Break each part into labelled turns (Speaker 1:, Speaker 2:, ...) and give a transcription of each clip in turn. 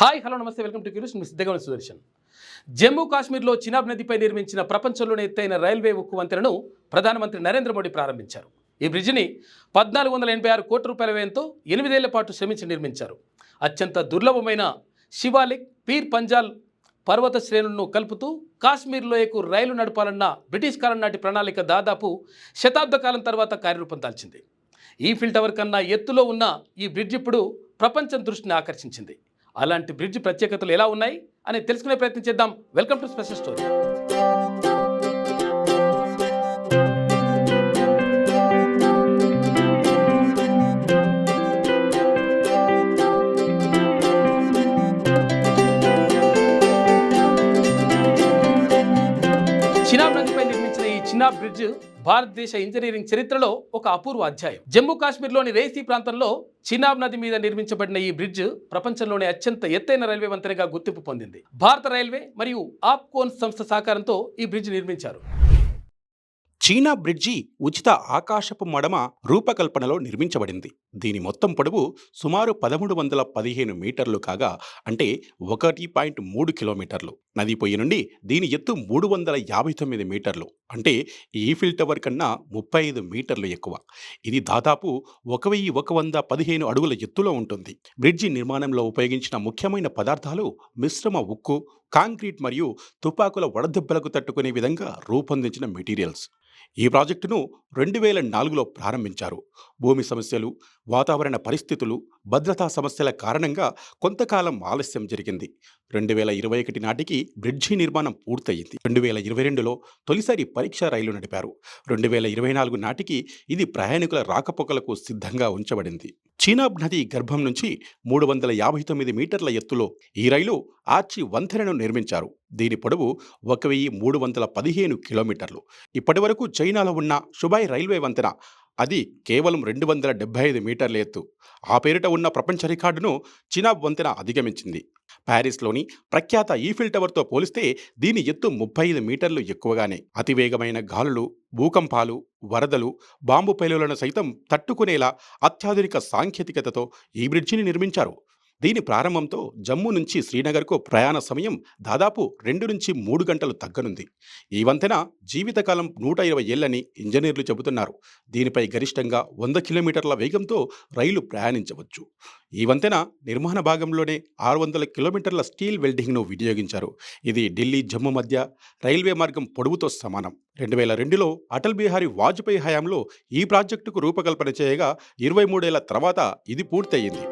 Speaker 1: Hi hello నమస్తే welcome to curious. మీ సిద్ధగౌని సుదర్శన్. జమ్మూ కాశ్మీర్లో చినాబ్ నదిపై నిర్మించిన ప్రపంచంలోనే ఎత్తైన రైల్వే ఉక్కు వంతెనను ప్రధానమంత్రి నరేంద్ర మోడీ ప్రారంభించారు. ఈ బ్రిడ్జిని 1486 కోట్ల రూపాయల వ్యయంతో 8 ఏళ్ల పాటు శ్రమించి నిర్మించారు. అత్యంత దుర్లభమైన శివాలిక్, పీర్ పంజాల్ పర్వత శ్రేణులను కలుపుతూ కాశ్మీర్ లోయకు రైలు నడపాలన్న బ్రిటిష్ కాలం నాటి ప్రణాళిక దాదాపు శతాబ్ద కాలం తర్వాత కార్యరూపం దాల్చింది. ఈఫిల్ టవర్ కన్నా ఎత్తులో ఉన్న ఈ బ్రిడ్జ్ ఇప్పుడు ప్రపంచం దృష్టిని ఆకర్షించింది. అలాంటి బ్రిడ్జ్ ప్రత్యేకతలు ఎలా ఉన్నాయి అని తెలుసుకునే ప్రయత్నం చేద్దాం. Welcome to special story. Chenab నదిపై నిర్మించిన ఈ చినాబ్ బ్రిడ్జ్ భారతదేశ ఇంజనీరింగ్ చరిత్రలో ఒక అపూర్వ అధ్యాయం. జమ్మూ కాశ్మీర్లోని రేసీ ప్రాంతంలో చినాబ్ నది మీద నిర్మించబడిన ఈ బ్రిడ్జ్ ప్రపంచంలోనే అత్యంత ఎత్తైన రైల్వే వంతెనగా గుర్తింపు పొందింది. భారత రైల్వే మరియు ఆప్కోన్ సంస్థ సహకారంతో ఈ బ్రిడ్జ్ నిర్మించారు.
Speaker 2: చీనా బ్రిడ్జి ఉచిత ఆకాశపు మడమ రూపకల్పనలో నిర్మించబడింది. దీని మొత్తం పొడవు సుమారు 1315 మీటర్లు కాగా, అంటే 1.3 కిలోమీటర్లు. నది పొయ్యి నుండి దీని ఎత్తు 359 మీటర్లు, అంటే ఈఫిల్ టవర్ కన్నా 35 మీటర్లు ఎక్కువ. ఇది దాదాపు 1115 అడుగుల ఎత్తులో ఉంటుంది. బ్రిడ్జి నిర్మాణంలో ఉపయోగించిన ముఖ్యమైన పదార్థాలు మిశ్రమ ఉక్కు, కాంక్రీట్ మరియు తుపాకుల వడదెబ్బలకు తట్టుకునే విధంగా రూపొందించిన మెటీరియల్స్. ఈ ప్రాజెక్టును 2004లో ప్రారంభించారు. భూమి సమస్యలు, వాతావరణ పరిస్థితులు, భద్రతా సమస్యల కారణంగా కొంతకాలం ఆలస్యం జరిగింది. 2021 నాటికి బ్రిడ్జి నిర్మాణం పూర్తయింది. 2022లో తొలిసారి పరీక్షా రైలు నడిపారు. 2024 నాటికి ఇది ప్రయాణికుల రాకపోకలకు సిద్ధంగా ఉంచబడింది. చీనాబ్ నది గర్భం నుంచి 359 మీటర్ల ఎత్తులో ఈ రైలు ఆర్చి వంతెనను నిర్మించారు. దీని పొడవు 1315 కిలోమీటర్లు. ఇప్పటి వరకు చైనాలో ఉన్న షుబాయ్ రైల్వే వంతెన, అది కేవలం 275 మీటర్ల ఎత్తు. ఆ పేరిట ఉన్న ప్రపంచ రికార్డును చినాబ్ వంతెన అధిగమించింది. ప్యారిస్లోని ప్రఖ్యాత ఈఫిల్ టవర్తో పోలిస్తే దీని ఎత్తు 35 మీటర్లు ఎక్కువగానే. అతివేగమైన గాలులు, భూకంపాలు, వరదలు, బాంబు పేలులను సైతం తట్టుకునేలా అత్యాధునిక సాంకేతికతతో ఈ బ్రిడ్జిని నిర్మించారు. దీని ప్రారంభంతో జమ్మూ నుంచి శ్రీనగర్కు ప్రయాణ సమయం దాదాపు 2 నుంచి 3 గంటలు తగ్గనుంది. ఈ వంతెన జీవితకాలం 120 ఏళ్లని ఇంజనీర్లు చెబుతున్నారు. దీనిపై గరిష్టంగా 100 కిలోమీటర్ల వేగంతో రైలు ప్రయాణించవచ్చు. ఈ వంతెన నిర్మాణ భాగంలోనే 600 కిలోమీటర్ల స్టీల్ వెల్డింగ్ను వినియోగించారు. ఇది ఢిల్లీ జమ్మూ మధ్య రైల్వే మార్గం పొడవుతో సమానం. 2002లో అటల్ బిహారీ వాజ్పేయి హయాంలో ఈ ప్రాజెక్టుకు రూపకల్పన చేయగా 23 ఏళ్ల తర్వాత ఇది పూర్తయింది.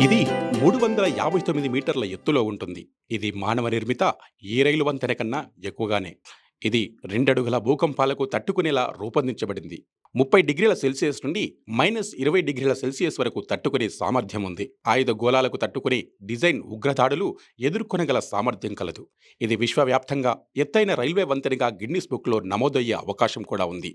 Speaker 2: ఇది 359 మీటర్ల ఎత్తులో ఉంటుంది. ఇది మానవ నిర్మిత ఈ రైలు వంతెన కన్నా ఎక్కువగానే. ఇది 2 అడుగుల భూకంపాలకు తట్టుకునేలా రూపొందించబడింది. 30 డిగ్రీల సెల్సియస్ నుండి -20 డిగ్రీల సెల్సియస్ వరకు తట్టుకునే సామర్థ్యం ఉంది. ఆయుధ గోళాలకు తట్టుకునే డిజైన్ ఉగ్రదాడులు ఎదుర్కొనగల సామర్థ్యం కలదు. ఇది విశ్వవ్యాప్తంగా ఎత్తైన రైల్వే వంతెనగా గిన్నిస్ బుక్లో నమోదయ్యే అవకాశం కూడా ఉంది.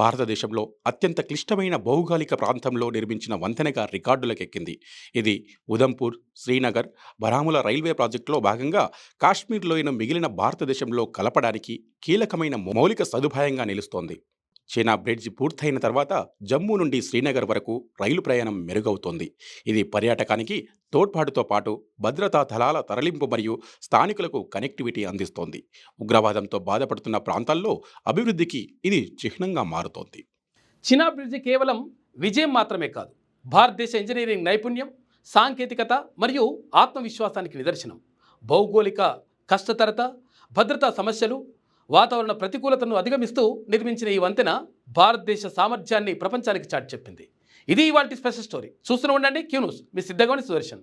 Speaker 2: భారతదేశంలో అత్యంత క్లిష్టమైన భౌగోళిక ప్రాంతంలో నిర్మించిన వంతెనగా రికార్డులకెక్కింది. ఇది ఉదంపూర్, శ్రీనగర్, బరాముల రైల్వే ప్రాజెక్టులో భాగంగా కాశ్మీర్ లోయను మిగిలిన భారతదేశంలో కలపడానికి కీలకమైన మౌలిక సదుపాయంగా నిలుస్తోంది. చీనా బ్రిడ్జ్ పూర్తయిన తర్వాత జమ్మూ నుండి శ్రీనగర్ వరకు రైలు ప్రయాణం మెరుగవుతోంది. ఇది పర్యాటకానికి తోడ్పాటుతో పాటు భద్రతా దళాల తరలింపు మరియు స్థానికులకు కనెక్టివిటీ అందిస్తోంది. ఉగ్రవాదంతో బాధపడుతున్న ప్రాంతాల్లో అభివృద్ధికి ఇది చిహ్నంగా మారుతోంది.
Speaker 1: చినాబ్ బ్రిడ్జ్ కేవలం విజయం మాత్రమే కాదు, భారతదేశ ఇంజనీరింగ్ నైపుణ్యం, సాంకేతికత మరియు ఆత్మవిశ్వాసానికి నిదర్శనం. భౌగోళిక కష్టతరత, భద్రతా సమస్యలు, వాతావరణ ప్రతికూలతను అధిగమిస్తూ నిర్మించిన ఈ వంతెన భారతదేశ సామర్థ్యాన్ని ప్రపంచానికి చాటి చెప్పింది. ఇది ఇవాల్టి స్పెషల్ స్టోరీ. చూస్తూనే ఉండండి క్యూ న్యూస్. మీ సిద్ధగౌని సుదర్శన్.